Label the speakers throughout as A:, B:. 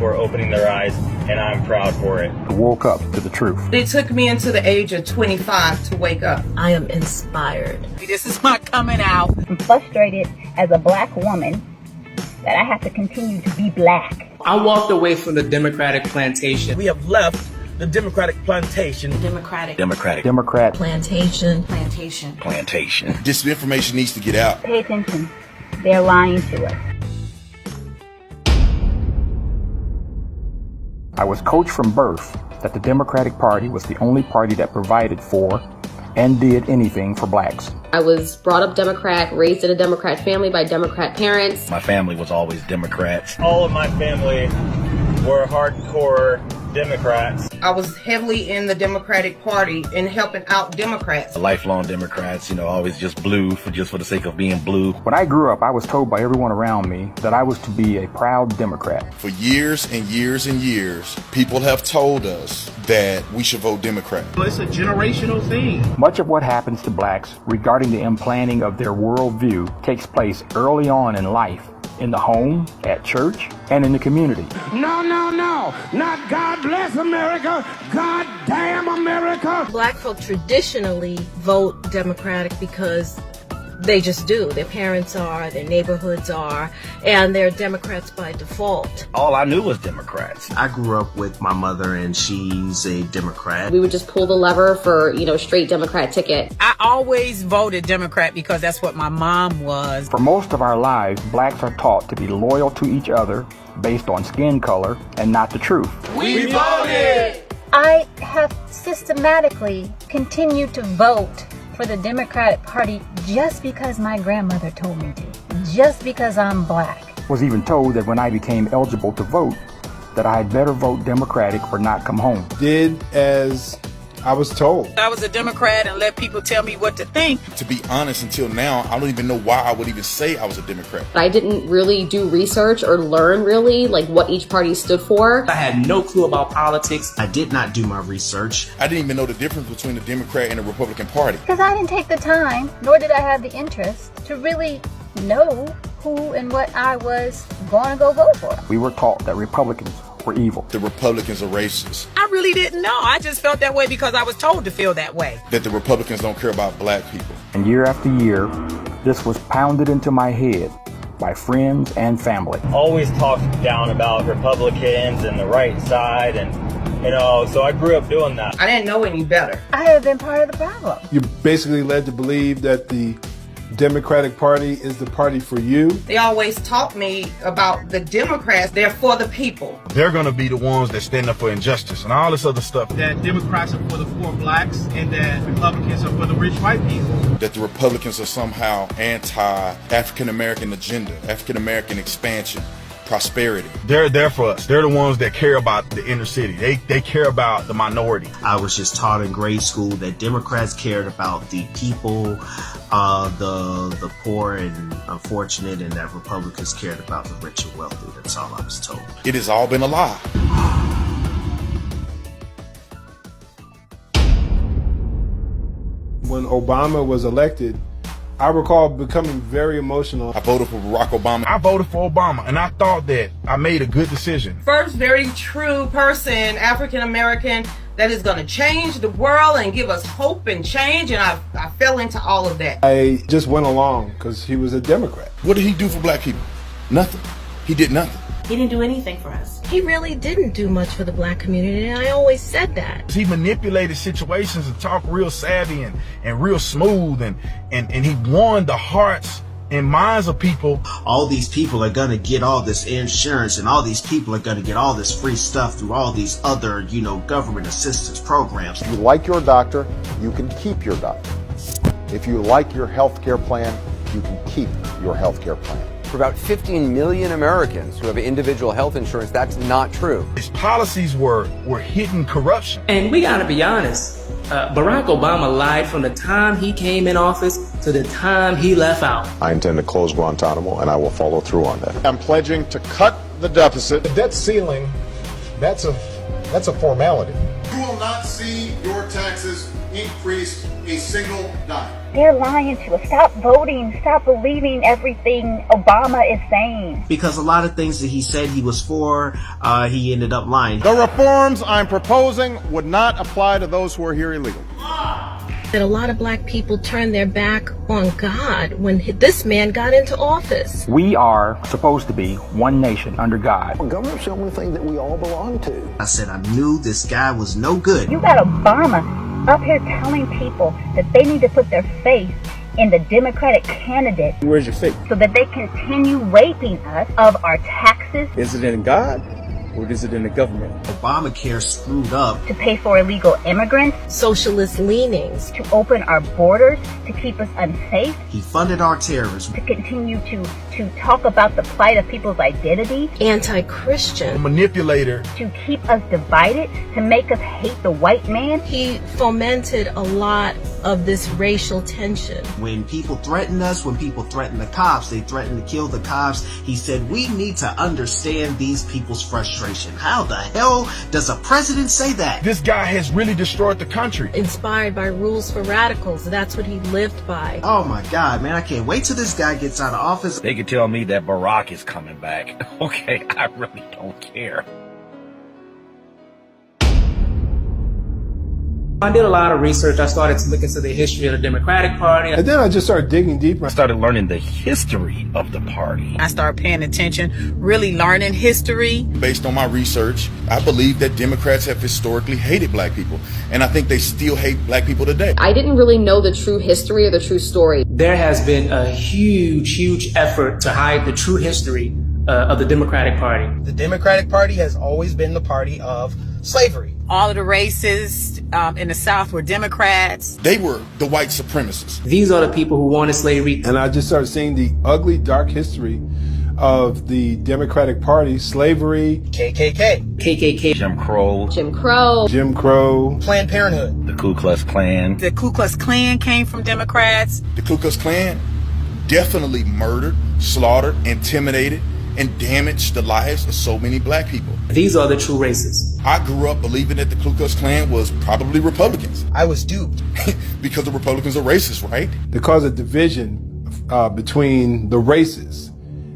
A: for opening their eyes, and I'm proud for it.
B: I woke up to the truth.
C: It took me into the age of 25 to wake up.
D: I am inspired.
C: This is my coming out.
E: I'm frustrated as a black woman that I have to continue to be black.
F: I walked away from the Democratic plantation.
G: We have left the Democratic plantation.
D: Democratic
B: Plantation.
H: This information needs to get out.
E: Pay attention. They're lying to us.
B: I was coached from birth that the Democratic Party was the only party that provided for and did anything for blacks.
I: I was brought up Democrat, raised in a Democrat family by Democrat parents.
J: My family was always Democrats.
A: All of my family were hardcore Democrats.
C: I was heavily in the Democratic Party and helping out Democrats.
J: Lifelong Democrats, always just blue for the sake of being blue.
B: When I grew up, I was told by everyone around me that I was to be a proud Democrat.
H: For years and years and years, people have told us that we should vote Democrat.
F: It's a generational thing.
B: Much of what happens to blacks regarding the implanting of their worldview takes place early on in life, in the home, at church, and in the community.
G: No. Not God bless America. God damn America.
D: Black folk traditionally vote Democratic because they just do. Their parents are, their neighborhoods are, and they're Democrats by default.
J: All I knew was Democrats.
K: I grew up with my mother, and she's a Democrat.
I: We would just pull the lever for, straight Democrat ticket.
C: I always voted Democrat because that's what my mom was.
B: For most of our lives, blacks are taught to be loyal to each other based on skin color and not the truth.
G: We voted.
E: I have systematically continued to vote for the Democratic Party just because my grandmother told me to. Just because I'm black.
B: Was even told that when I became eligible to vote, that I had better vote Democratic or not come home.
L: Did as I was told.
C: I was a Democrat and let people tell me what to think.
H: To be honest, until now, I don't even know why I would even say I was a Democrat.
I: I didn't really do research or learn really what each party stood for.
F: I had no clue about politics.
K: I did not do my research.
H: I didn't even know the difference between the Democrat and the Republican Party.
E: Because I didn't take the time, nor did I have the interest to really know who and what I was going to go vote for.
B: We were taught that Republicans were evil.
H: The Republicans are racist.
C: I really didn't know. I just felt that way because I was told to feel that way.
H: That the Republicans don't care about black people.
B: And year after year, this was pounded into my head by friends and family.
A: Always talked down about Republicans and the right side, and so I grew up doing that.
C: I didn't know any better.
E: I have been part of the problem.
L: You're basically led to believe that the Democratic Party is the party for you.
C: They always taught me about the Democrats. They're for the people.
G: They're going to be the ones that stand up for injustice and all this other stuff.
F: That Democrats are for the poor blacks and that Republicans are for the rich white people.
H: That the Republicans are somehow anti-African American agenda, African American expansion, prosperity.
G: They're there for us. They're the ones that care about the inner city. They care about the minority.
K: I was just taught in grade school that Democrats cared about the people, the poor and unfortunate, and that Republicans cared about the rich and wealthy. That's all I was told.
H: It has all been a lie.
L: When Obama was elected, I recall becoming very emotional.
H: I voted for Barack Obama.
G: I voted for Obama, and I thought that I made a good decision.
C: First very true person, African American, that is going to change the world and give us hope and change, and I fell into all of that.
L: I just went along because he was a Democrat.
H: What did he do for black people? Nothing. He did nothing.
D: He didn't do anything for us. He really didn't do much for the black community, and I always said that.
G: He manipulated situations and talked real savvy and real smooth, and he won the hearts and minds of people.
K: All these people are going to get all this insurance, and all these people are going to get all this free stuff through all these other, government assistance programs.
M: If you like your doctor, you can keep your doctor. If you like your health care plan, you can keep your health care plan.
N: For about 15 million Americans who have individual health insurance, that's not true.
G: His policies were hidden corruption.
F: And we gotta be honest, Barack Obama lied from the time he came in office to the time he left out.
M: I intend to close Guantanamo, and I will follow through on that. I'm pledging to cut the deficit.
L: The debt ceiling, that's a formality.
H: You will not see your taxes increased a single dime.
E: They're lying to us. Stop voting. Stop believing everything Obama is saying.
K: Because a lot of things that he said he was for, he ended up lying.
M: The reforms I'm proposing would not apply to those who are here illegally.
D: That a lot of black people turned their back on God when this man got into office.
B: We are supposed to be one nation under God.
O: Well, government's the only thing that we all belong to.
K: I said I knew this guy was no good.
E: You got Obama up here telling people that they need to put their faith in the Democratic candidate.
P: Where's your faith?
E: So that they continue raping us of our taxes.
P: Is it in God? Or is it in the government?
K: Obamacare screwed up.
E: To pay for illegal immigrants.
D: Socialist leanings.
E: To open our borders. To keep us unsafe.
K: He funded our terrorism.
E: To continue to talk about the plight of people's identity.
D: Anti-Christian.
G: A manipulator.
E: To keep us divided. To make us hate the white man.
D: He fomented a lot of this racial tension.
K: When people threaten us, when people threaten the cops, they threaten to kill the cops. He said, we need to understand these people's frustration. How the hell does a president say that?
G: This guy has really destroyed the country.
D: Inspired by rules for radicals. That's what he lived by.
K: Oh my God, man. I can't wait till this guy gets out of office.
J: They could tell me that Barack is coming back. Okay, I really don't care.
F: I did a lot of research. I started to look into the history of the Democratic Party.
L: And then I just started digging deeper.
J: I started learning the history of the party.
C: I started paying attention, really learning history.
H: Based on my research, I believe that Democrats have historically hated black people. And I think they still hate black people today.
I: I didn't really know the true history or the true story.
F: There has been a huge effort to hide the true history of the Democratic Party.
Q: The Democratic Party has always been the party of slavery.
C: All of the racists in the South were Democrats.
H: They were the white supremacists.
F: These are the people who wanted slavery.
L: And I just started seeing the ugly, dark history of the Democratic Party, slavery,
F: KKK,
J: Jim Crow,
L: Jim Crow,
Q: Planned Parenthood,
J: the Ku Klux Klan.
C: The Ku Klux Klan came from Democrats.
H: The Ku Klux Klan definitely murdered, slaughtered, intimidated, and damaged the lives of so many black people.
F: These are the true racists.
H: I grew up believing that the Ku Klux Klan was probably Republicans.
Q: I was duped.
H: Because the Republicans are racist, right?
L: They cause a division between the races.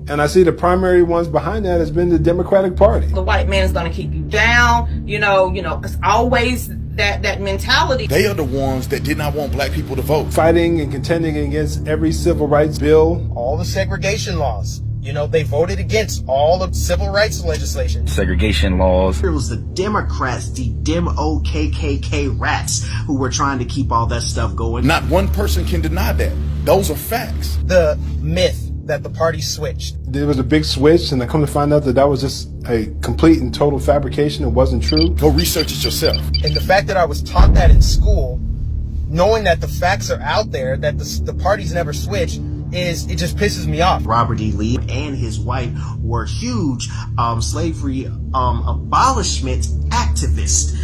L: And I see the primary ones behind that has been the Democratic Party.
C: The white man is going to keep you down. You know, it's always that mentality.
H: They are the ones that did not want black people to vote.
L: Fighting and contending against every civil rights bill.
Q: All the segregation laws. They voted against all the civil rights legislation.
J: Segregation laws.
K: It was the Democrats, the Dem-O-K-K-K rats who were trying to keep all that stuff going.
H: Not one person can deny that. Those are facts.
Q: The myth that the party switched.
L: There was a big switch, and I come to find out that was just a complete and total fabrication. It wasn't true.
H: Go research it yourself.
Q: And the fact that I was taught that in school, knowing that the facts are out there, that the parties never switch, it just pisses me off.
K: Robert E. Lee and his wife were huge slavery abolishment activists.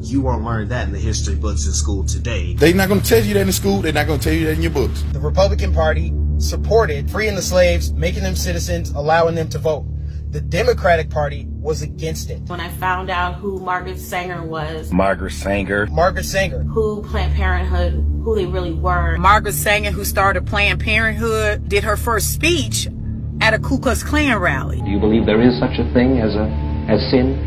K: You won't learn that in the history books in school today.
H: They're not going to tell you that in school. They're not going to tell you that in your books.
Q: The Republican Party supported freeing the slaves, making them citizens, allowing them to vote. The Democratic Party was against it.
R: When I found out who Margaret Sanger was.
J: Margaret Sanger.
R: Who Planned Parenthood, who they really were.
C: Margaret Sanger, who started Planned Parenthood, did her first speech at a Ku Klux Klan rally.
S: Do you believe there is such a thing as sin?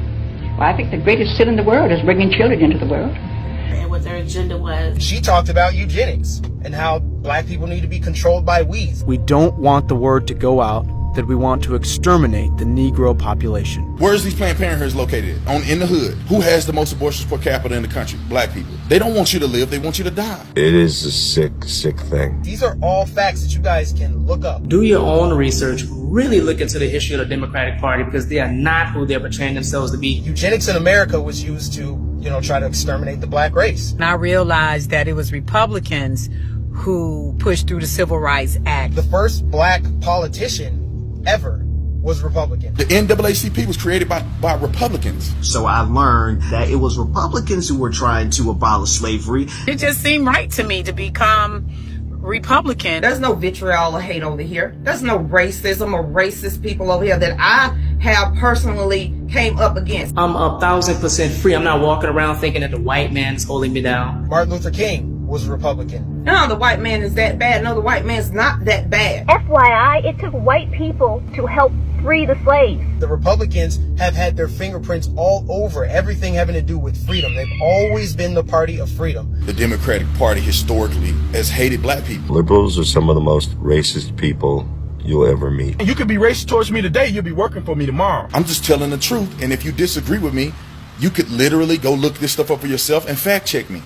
T: Well, I think the greatest sin in the world is bringing children into the world.
R: And what their agenda was.
Q: She talked about eugenics and how black people need to be controlled by weeds.
U: We don't want the word to go out that we want to exterminate the Negro population.
H: Where is these Planned Parenthoods located? In the hood. Who has the most abortions per capita in the country? Black people. They don't want you to live, they want you to die.
V: It is a sick thing.
Q: These are all facts that you guys can look up.
F: Do your own research. Really look into the history of the Democratic Party, because they are not who they're portraying themselves to be.
Q: Eugenics in America was used to, try to exterminate the black race.
C: And I realized that it was Republicans who pushed through the Civil Rights Act.
Q: The first black politician ever was Republican.
H: The NAACP was created by Republicans.
K: So I learned that it was Republicans who were trying to abolish slavery.
C: It just seemed right to me to become Republican. There's no vitriol or hate over here. There's no racism or racist people over here that I have personally came up against.
F: I'm 1,000% free. I'm not walking around thinking that the white man is holding me down.
Q: Martin Luther King was a Republican.
C: No, the white man is that bad. No, the white man's not that bad.
E: FYI, it took white people to help free the slaves.
Q: The Republicans have had their fingerprints all over everything having to do with freedom. They've always been the party of freedom.
H: The Democratic Party historically has hated black people.
V: Liberals are some of the most racist people you'll ever meet.
G: And you could be racist towards me today, you'll be working for me tomorrow.
H: I'm just telling the truth, and if you disagree with me, you could literally go look this stuff up for yourself and fact check me.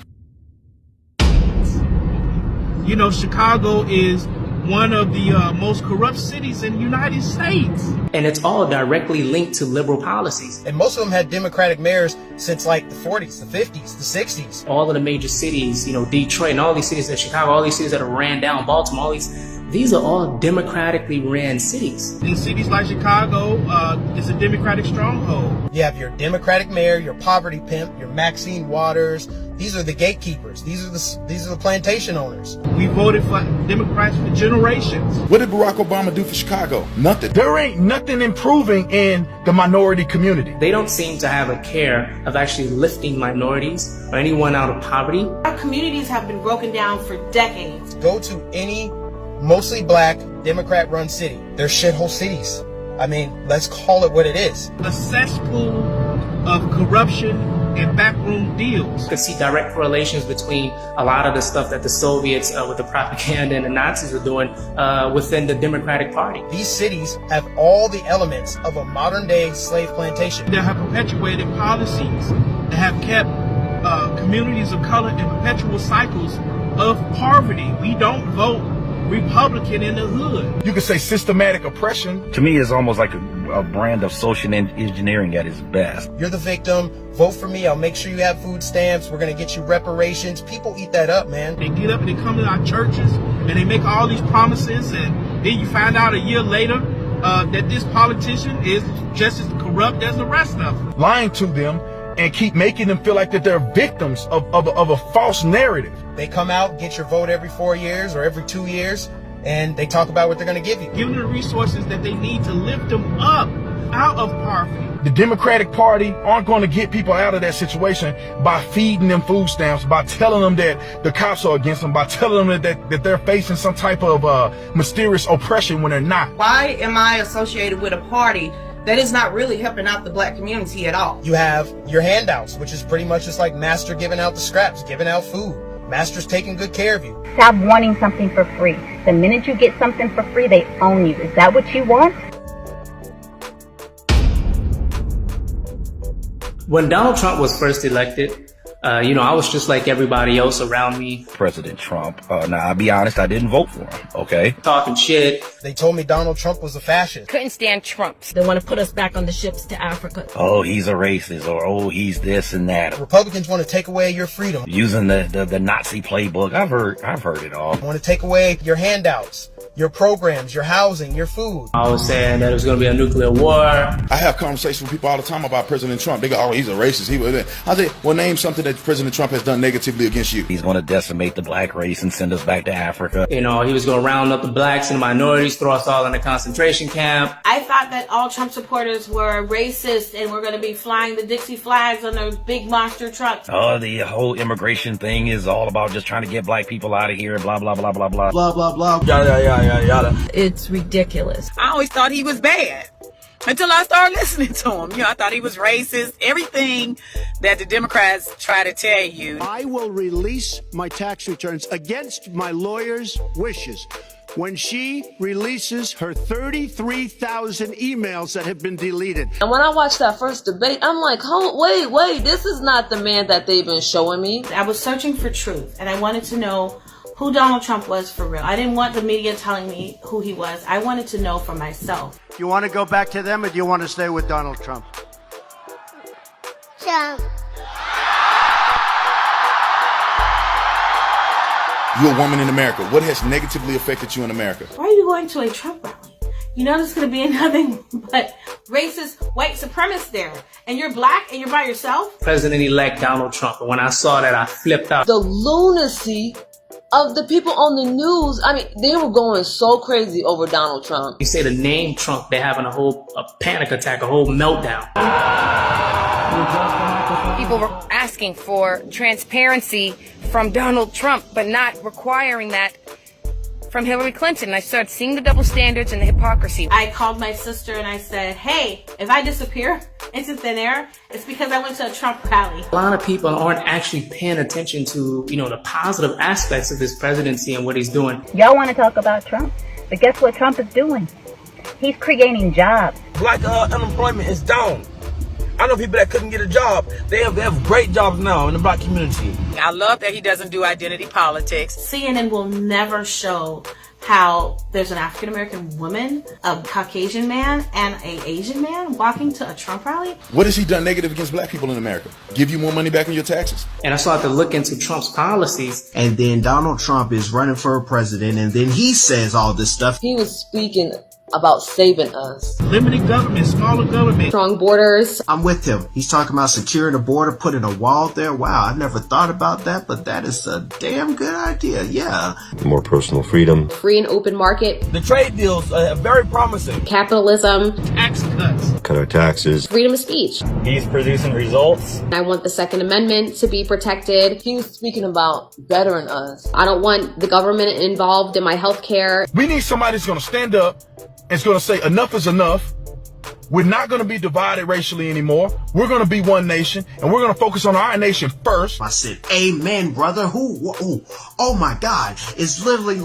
A: You know, Chicago is one of the most corrupt cities in the United States.
F: And it's all directly linked to liberal policies.
Q: And most of them had Democratic mayors since like the 40s, the 50s, the 60s.
F: All of the major cities, you know, Detroit and all these cities in Chicago, all these cities that are ran down, Baltimore, all these are all democratically ran cities.
A: In cities like Chicago, it's a Democratic stronghold.
Q: You have your Democratic mayor, your poverty pimp, your Maxine Waters. These are the gatekeepers. These are the plantation owners.
A: We voted for Democrats for generations.
H: What did Barack Obama do for Chicago? Nothing.
G: There ain't nothing improving in the minority community.
F: They don't seem to have a care of actually lifting minorities or anyone out of poverty.
R: Our communities have been broken down for decades.
Q: Go to any mostly black Democrat-run city. They're shithole cities. I mean, let's call it what it is.
A: A cesspool of corruption and backroom deals.
F: You can see direct correlations between a lot of the stuff that the Soviets with the propaganda and the Nazis were doing within the Democratic Party.
Q: These cities have all the elements of a modern-day slave plantation.
A: They have perpetuated policies that have kept communities of color in perpetual cycles of poverty. We don't vote Republican in the hood.
G: You could say systematic oppression.
J: To me, it's almost like a brand of social engineering at its best.
Q: You're the victim. Vote for me. I'll make sure you have food stamps. We're going to get you reparations. People eat that up, man.
A: They get up and they come to our churches and they make all these promises, and then you find out a year later that this politician is just as corrupt as the rest of them.
G: Lying to them and keep making them feel like that they're victims of a false narrative.
Q: They come out, get your vote every 4 years or every 2 years, and they talk about what they're going to give you.
A: Give them the resources that they need to lift them up out of poverty.
G: The Democratic Party aren't going to get people out of that situation by feeding them food stamps, by telling them that the cops are against them, by telling them that they're facing some type of mysterious oppression when they're not.
C: Why am I associated with a party that is not really helping out the black community at all?
Q: You have your handouts, which is pretty much just like Master giving out the scraps, giving out food. Master's taking good care of you.
E: Stop wanting something for free. The minute you get something for free, they own you. Is that what you want?
F: When Donald Trump was first elected, I was just like everybody else around me.
J: President Trump. Now, I'll be honest, I didn't vote for him, okay?
F: Talking shit.
Q: They told me Donald Trump was a fascist.
D: Couldn't stand Trumps. They want to put us back on the ships to Africa.
J: Oh, he's a racist, or oh, he's this and that.
Q: Republicans want to take away your freedom.
J: Using the Nazi playbook. I've heard it all.
Q: Want to take away your handouts, your programs, your housing, your food.
F: I was saying that it was going to be a nuclear war.
H: I have conversations with people all the time about President Trump. They go, oh, he's a racist. I say, well, name something that President Trump has done negatively against you.
J: He's going to decimate the black race and send us back to Africa.
F: He was going to round up the blacks and the minorities, throw us all in a concentration camp.
R: I thought that all Trump supporters were racist and were going to be flying the Dixie flags on their big monster trucks.
J: Oh, the whole immigration thing is all about just trying to get black people out of here and blah, blah, blah, blah, blah.
K: Blah, blah, blah.
D: Yada. It's ridiculous.
N: I always thought he was bad until I started listening to him. I thought he was racist. Everything that the Democrats try to tell you.
W: I will release my tax returns against my lawyer's wishes when she releases her 33,000 emails that have been deleted.
I: And when I watched that first debate, I'm like, oh, wait, this is not the man that they've been showing me.
R: I was searching for truth, and I wanted to know who Donald Trump was for real. I didn't want the media telling me who he was. I wanted to know for myself.
W: You want to go back to them, or do you want to stay with Donald Trump?
X: Trump.
H: You're a woman in America. What has negatively affected you in America?
R: Why are you going to a Trump rally? You know there's going to be nothing but racist white supremacists there. And you're black and you're by yourself?
F: President-elect Donald Trump. And when I saw that, I flipped out.
I: The lunacy of the people on the news, I mean, they were going so crazy over Donald Trump.
F: You say the name Trump, they're having a panic attack, a whole meltdown.
B: People were asking for transparency from Donald Trump, but not requiring that from Hillary Clinton. I started seeing the double standards and the hypocrisy.
R: I called my sister and I said, hey, if I disappear into thin air, it's because I went to a Trump rally.
F: A lot of people aren't actually paying attention to, the positive aspects of his presidency and what he's doing.
E: Y'all want to talk about Trump, but guess what Trump is doing? He's creating jobs.
M: Black unemployment is down. I know people that couldn't get a job. They have great jobs now in the black community.
N: I love that he doesn't do identity politics.
R: CNN will never show how there's an African American woman, a Caucasian man, and an Asian man walking to a Trump rally.
H: What has he done negative against black people in America? Give you more money back on your taxes?
F: And I started to look into Trump's policies.
K: And then Donald Trump is running for president, and then he says all this stuff.
I: He was speaking about saving us.
A: Limited government, smaller government.
I: Strong borders.
K: I'm with him. He's talking about securing the border, putting a wall there. Wow, I never thought about that, but that is a damn good idea. Yeah.
V: More personal freedom.
I: Free and open market.
M: The trade deals are very promising.
I: Capitalism.
A: Tax cuts.
V: Cut our taxes.
I: Freedom of speech.
M: He's producing results.
I: I want the Second Amendment to be protected. He was speaking about bettering us. I don't want the government involved in my health care.
G: We need somebody that's going to stand up and is going to say enough is enough. We're not going to be divided racially anymore. We're going to be one nation, and we're going to focus on our nation first.
K: I said, amen, brother. Oh my God. It's literally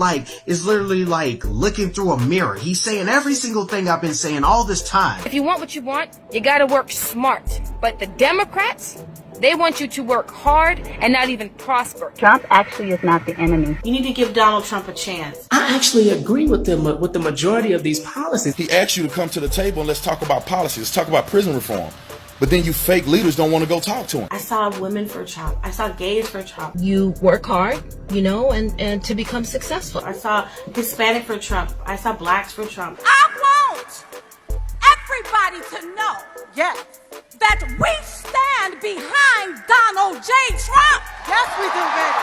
K: like looking through a mirror. He's saying every single thing I've been saying all this time.
B: If you want what you want, you gotta work smart. But the Democrats, they want you to work hard and not even prosper.
E: Trump actually is not the enemy.
R: You need to give Donald Trump a chance.
F: I actually agree with them with the majority of these policies.
H: He asked you to come to the table and let's talk about policy. Let's talk about prison reform. But then you fake leaders don't want to go talk to him.
R: I saw women for Trump. I saw gays for Trump.
D: You work hard, and to become successful.
R: I saw Hispanic for Trump. I saw blacks for Trump.
O: I want everybody to know, yes, that we stand behind Donald J. Trump. Yes, we do, baby.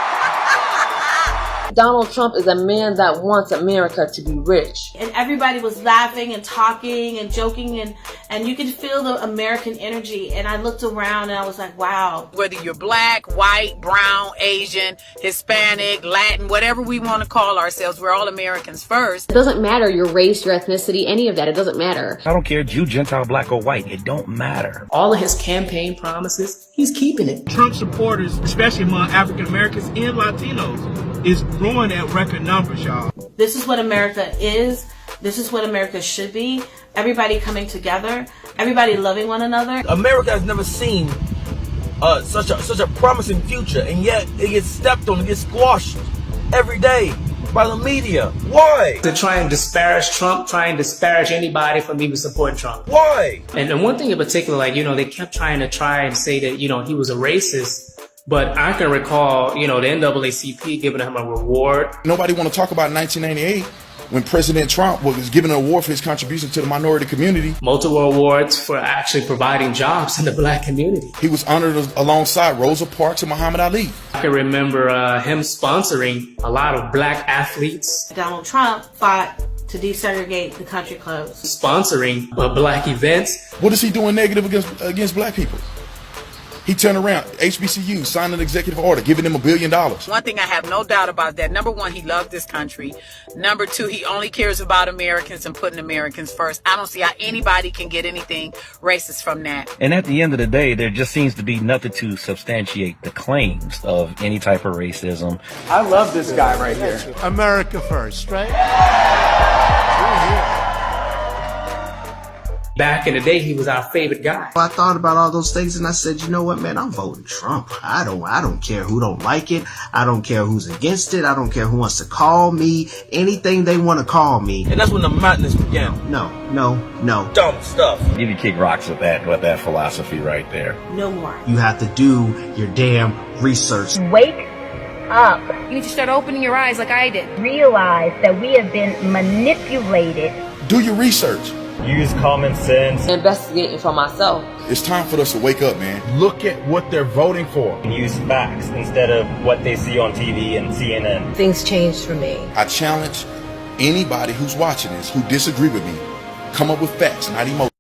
I: Donald Trump is a man that wants America to be rich.
R: And everybody was laughing and talking and joking, and you could feel the American energy. And I looked around and I was like, wow.
N: Whether you're black, white, brown, Asian, Hispanic, Latin, whatever we want to call ourselves, we're all Americans first.
I: It doesn't matter your race, your ethnicity, any of that. It doesn't matter.
J: I don't care Jew, Gentile, black, or white. It don't matter.
F: All of his campaign promises, he's keeping it.
A: Trump supporters, especially among African Americans and Latinos, is growing at record numbers, y'all.
R: This is what America is. This is what America should be. Everybody coming together. Everybody loving one another.
M: America has never seen such a promising future, and yet it gets stepped on, it gets squashed every day by the media. Why?
F: To try and disparage Trump, try and disparage anybody from even supporting Trump.
M: Why?
F: And one thing in particular, they kept trying to say that, he was a racist. But I can recall, the NAACP giving him a reward.
H: Nobody want to talk about 1998 when President Trump was given an award for his contribution to the minority community.
F: Multiple awards for actually providing jobs in the black community.
H: He was honored alongside Rosa Parks and Muhammad Ali.
F: I can remember him sponsoring a lot of black athletes.
R: Donald Trump fought to desegregate the country clubs.
F: Sponsoring black events.
H: What is he doing negative against black people? He turned around, HBCU, signed an executive order, giving them $1 billion.
N: One thing I have no doubt about that. Number one, he loved this country. Number two, he only cares about Americans and putting Americans first. I don't see how anybody can get anything racist from that.
J: And at the end of the day, there just seems to be nothing to substantiate the claims of any type of racism.
P: I love this guy right here.
W: America first, right? We're here.
F: Back in the day, he was our favorite guy.
K: I thought about all those things and I said, you know what, man, I'm voting Trump. I don't care who don't like it. I don't care who's against it. I don't care who wants to call me anything they want to call me.
M: And that's when the madness began.
K: No.
M: Dumb stuff.
J: You can kick rocks with that philosophy right there.
R: No more.
K: You have to do your damn research.
E: Wake up.
B: You need to start opening your eyes like I did.
E: Realize that we have been manipulated.
H: Do your research.
L: Use common sense.
I: Investigating for myself.
H: It's time for us to wake up, man.
G: Look at what they're voting for.
L: Use facts instead of what they see on TV and CNN.
D: Things changed for me.
H: I challenge anybody who's watching this who disagree with me, come up with facts, not emotions.